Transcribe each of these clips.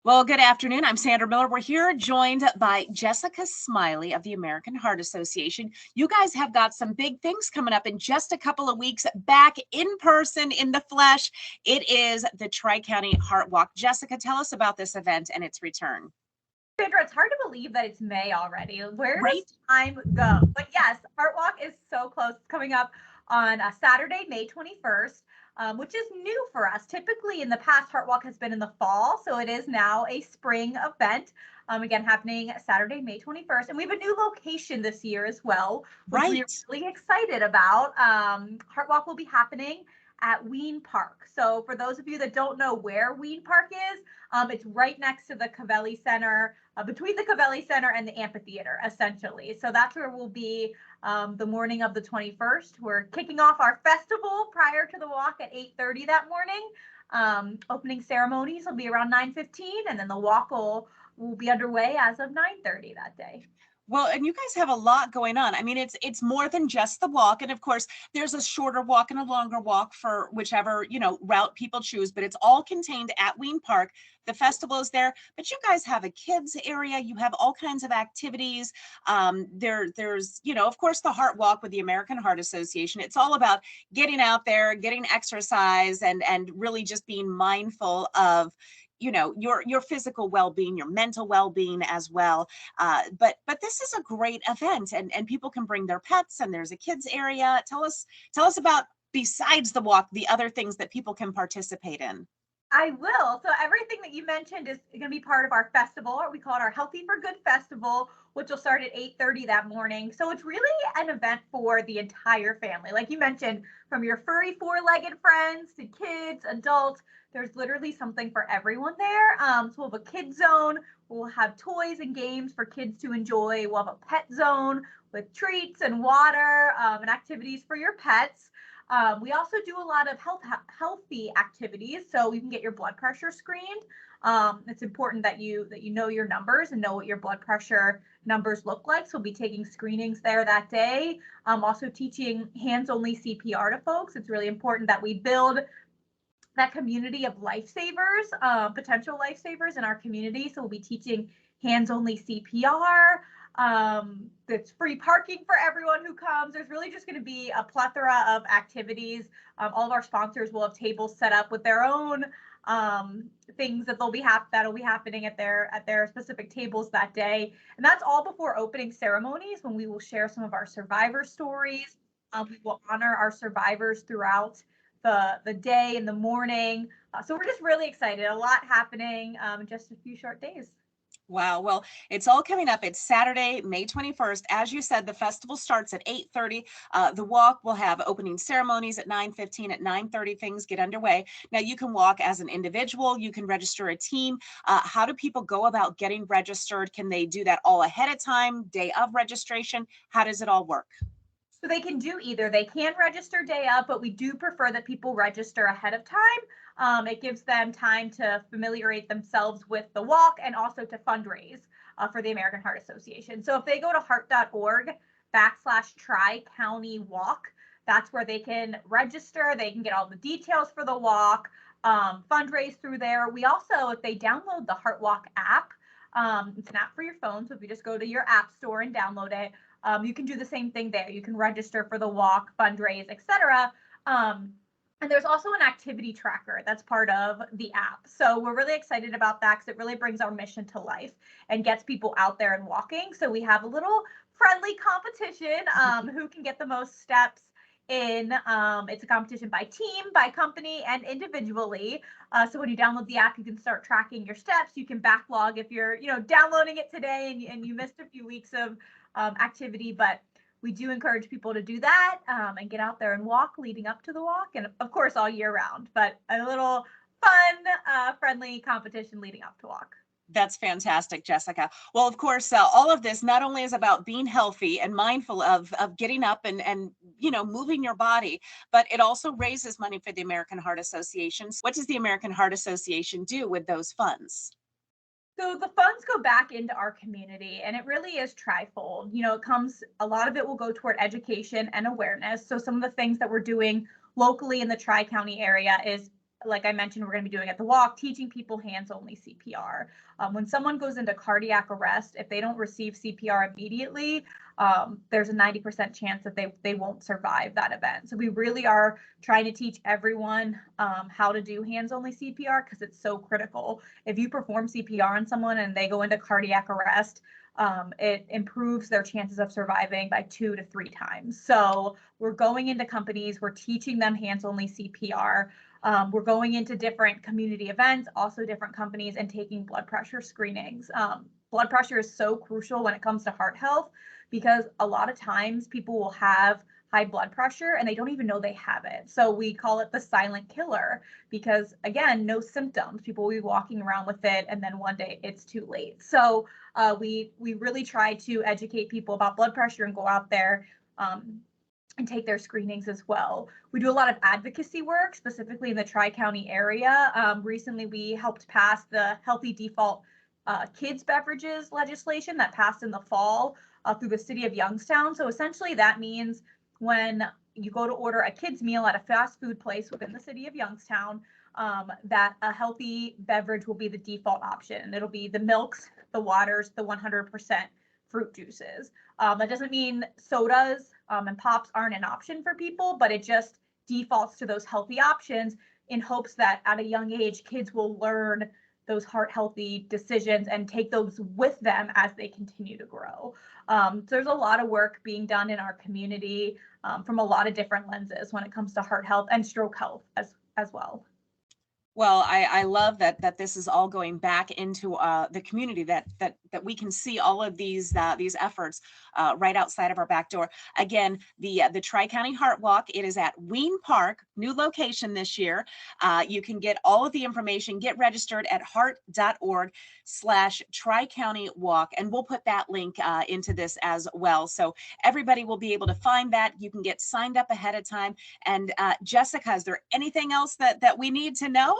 Well, good afternoon. I'm Sandra Miller. We're here joined by Jessica Smylie of the American Heart Association. You guys have got some big things coming up in just a couple of weeks, back in person, in the flesh. It is the Tri-County Heart Walk. Jessica, tell us about this event and its return. Sandra, it's hard to believe that it's May already. Where does Right? time go? But yes, Heart Walk is so close. It's coming up on Saturday, May 21st, which is new for us. Typically, in the past, Heart Walk has been in the fall, so it is now a spring event. Again, happening Saturday, May 21st. And we have a new location this year as well, which we are Right. really excited about. Heart Walk will be happening at Ween Park. So, for those of you that don't know where Ween Park is, it's right next to the Cavelli Center, between the Cavelli Center and the amphitheater, essentially. So that's where we'll be the morning of the 21st. We're kicking off our festival prior to the walk at 8:30 that morning. Opening ceremonies will be around 9:15, and then the walk will be underway as of 9:30 that day. Well, and you guys have a lot going on. I mean, it's more than just the walk, and of course, there's a shorter walk and a longer walk for whichever route people choose. But it's all contained at Ween Park. The festival is there, but you guys have a kids area. You have all kinds of activities. There's of course, the Heart Walk with the American Heart Association. It's all about getting out there, getting exercise, and really just being mindful of your physical well-being, your mental well-being as well. But this is a great event, and people can bring their pets, and there's a kids area. Tell us about, besides the walk, the other things that people can participate in. I will. So everything that you mentioned is going to be part of our festival. We call it our Healthy for Good Festival, which will start at 8:30 that morning. So it's really an event for the entire family. Like you mentioned, from your furry four-legged friends to kids, adults, there's literally something for everyone there. So we'll have a kid zone. We'll have toys and games for kids to enjoy. We'll have a pet zone with treats and water and activities for your pets. We also do a lot of healthy activities, so you can get your blood pressure screened. It's important that you know your numbers and know what your blood pressure numbers look like. So we'll be taking screenings there that day. Also teaching hands-only CPR to folks. It's really important that we build that community of lifesavers, potential lifesavers in our community. So we'll be teaching hands-only CPR. It's free parking for everyone who comes. There's really just going to be a plethora of activities. All of our sponsors will have tables set up with their own things that'll be happening at their specific tables that day. And that's all before opening ceremonies, when we will share some of our survivor stories. We will honor our survivors throughout the day and the morning. So we're just really excited. A lot happening in just a few short days. Wow. Well, it's all coming up. It's Saturday, May 21st. As you said, the festival starts at 8:30. The walk will have opening ceremonies at 9:15. At 9:30, things get underway. Now, you can walk as an individual. You can register a team. How do people go about getting registered? Can they do that all ahead of time, day of registration? How does it all work? So they can do either. They can register day of, but we do prefer that people register ahead of time. It gives them time to familiarize themselves with the walk and also to fundraise for the American Heart Association. So if they go to heart.org/Tri-County Walk, that's where they can register. They can get all the details for the walk, fundraise through there. We also, if they download the Heart Walk app, it's an app for your phone. So if you just go to your app store and download it, you can do the same thing there. You can register for the walk, fundraise, etc. And there's also an activity tracker that's part of the app. So we're really excited about that because it really brings our mission to life and gets people out there and walking. So we have a little friendly competition, who can get the most steps in. It's a competition by team, by company, and individually. So when you download the app, you can start tracking your steps. You can backlog if you're downloading it today and you missed a few weeks of activity, but we do encourage people to do that and get out there and walk leading up to the walk, and of course all year round, but a little fun, friendly competition leading up to walk. That's fantastic, Jessica. Well, of course, all of this not only is about being healthy and mindful of getting up and moving your body, but it also raises money for the American Heart Association. What does the American Heart Association do with those funds? So the funds go back into our community, and it really is trifold. A lot of it will go toward education and awareness. So some of the things that we're doing locally in the Tri-County area is like I mentioned, we're going to be doing at the walk, teaching people hands-only CPR. When someone goes into cardiac arrest, if they don't receive CPR immediately, there's a 90% chance that they won't survive that event. So we really are trying to teach everyone how to do hands-only CPR because it's so critical. If you perform CPR on someone and they go into cardiac arrest, it improves their chances of surviving by 2 to 3 times. So we're going into companies, we're teaching them hands-only CPR. We're going into different community events, also different companies, and taking blood pressure screenings. Blood pressure is so crucial when it comes to heart health because a lot of times people will have high blood pressure and they don't even know they have it. So we call it the silent killer because, again, no symptoms. People will be walking around with it and then one day it's too late. So we really try to educate people about blood pressure and go out there and take their screenings as well. We do a lot of advocacy work, specifically in the Tri-County area. Recently, we helped pass the Healthy Default Kids Beverages legislation that passed in the fall through the city of Youngstown. So essentially that means when you go to order a kid's meal at a fast food place within the city of Youngstown, that a healthy beverage will be the default option. And it'll be the milks, the waters, the 100% fruit juices. That doesn't mean sodas and pops aren't an option for people, but it just defaults to those healthy options in hopes that at a young age, kids will learn those heart healthy decisions and take those with them as they continue to grow. So there's a lot of work being done in our community from a lot of different lenses when it comes to heart health and stroke health as well. Well, I love that this is all going back into the community, that we can see all of these efforts right outside of our back door. Again, the Tri-County Heart Walk, it is at Ween Park, new location this year. You can get all of the information, get registered at heart.org/Tri-County Walk, and we'll put that link into this as well. So everybody will be able to find that. You can get signed up ahead of time. And Jessica, is there anything else that we need to know?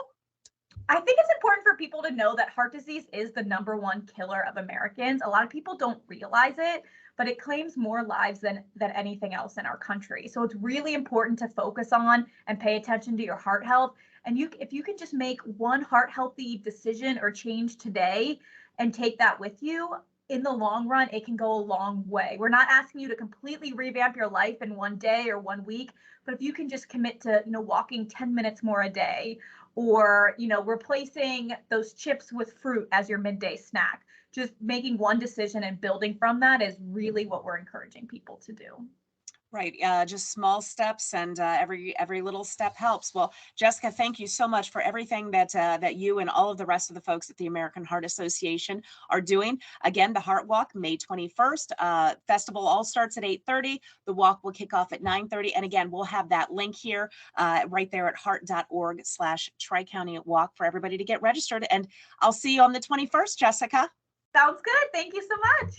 I think it's important for people to know that heart disease is the #1 killer of Americans. A lot of people don't realize it, but it claims more lives than anything else in our country. So it's really important to focus on and pay attention to your heart health. And if you can just make one heart healthy decision or change today and take that with you, in the long run, it can go a long way. We're not asking you to completely revamp your life in one day or 1 week, but if you can just commit to, walking 10 minutes more a day, or replacing those chips with fruit as your midday snack, just making one decision and building from that is really what we're encouraging people to do. Right. Just small steps, and every little step helps. Well, Jessica, thank you so much for everything that you and all of the rest of the folks at the American Heart Association are doing. Again, the Heart Walk, May 21st. Festival all starts at 8:30. The walk will kick off at 9:30. And again, we'll have that link here right there at heart.org/Tri-County Walk for everybody to get registered. And I'll see you on the 21st, Jessica. Sounds good. Thank you so much.